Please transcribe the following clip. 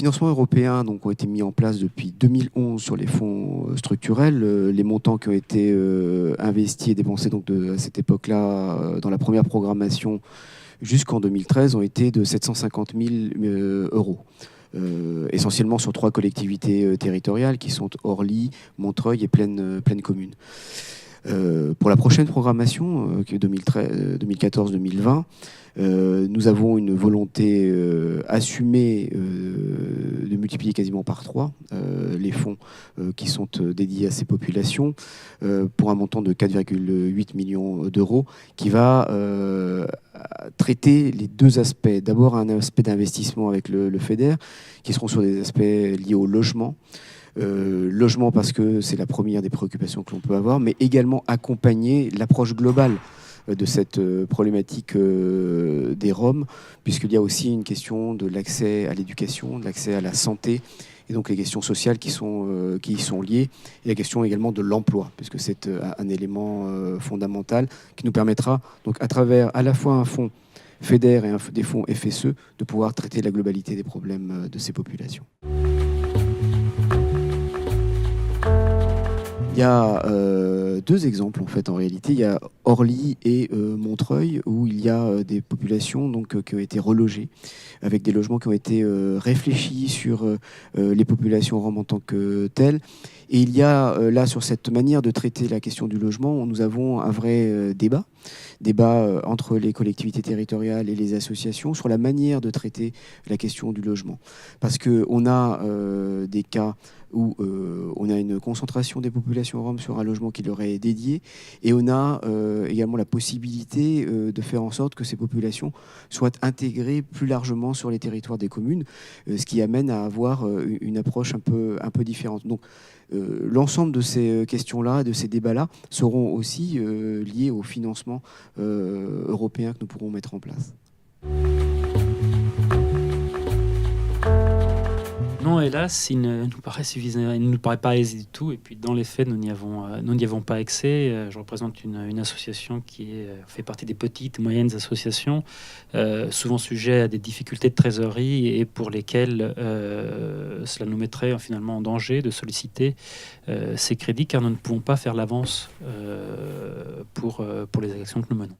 financements européens donc, ont été mis en place depuis 2011 sur les fonds structurels. Les montants qui ont été investis et dépensés donc, à cette époque-là dans la première programmation jusqu'en 2013 ont été de 750 000 euros. Essentiellement sur 3 collectivités territoriales qui sont Orly, Montreuil et Plaine Commune. Pour la prochaine programmation, 2014-2020, nous avons une volonté assumée de multiplier quasiment par 3 les fonds qui sont dédiés à ces populations pour un montant de 4,8 millions d'euros qui va traiter les 2 aspects. D'abord un aspect d'investissement avec le FEDER qui seront sur des aspects liés au logement. Logement parce que c'est la première des préoccupations que l'on peut avoir, mais également accompagner l'approche globale de cette problématique des Roms, puisqu'il y a aussi une question de l'accès à l'éducation, de l'accès à la santé, et donc les questions sociales qui y sont liées, et la question également de l'emploi, puisque c'est un élément fondamental qui nous permettra, donc à travers à la fois un fonds FEDER et des fonds FSE, de pouvoir traiter la globalité des problèmes de ces populations. Il y a 2 exemples en fait en réalité. Il y a Orly et Montreuil où il y a des populations donc, qui ont été relogées avec des logements qui ont été réfléchis sur les populations roms en tant que telles. Et il y a là sur cette manière de traiter la question du logement, nous avons un vrai débat entre les collectivités territoriales et les associations sur la manière de traiter la question du logement. Parce qu'on a des cas où on a une concentration des populations roms sur un logement qui leur est dédié, et on a également la possibilité de faire en sorte que ces populations soient intégrées plus largement sur les territoires des communes, ce qui amène à avoir une approche un peu différente. Donc, l'ensemble de ces questions-là, de ces débats-là, seront aussi liés au financement européen que nous pourrons mettre en place. Non, hélas, il ne nous paraît pas aisé du tout. Et puis, dans les faits, nous n'y avons pas accès. Je représente une association qui fait partie des petites et moyennes associations, souvent sujet à des difficultés de trésorerie et pour lesquelles cela nous mettrait finalement en danger de solliciter ces crédits, car nous ne pouvons pas faire l'avance pour les actions que nous menons.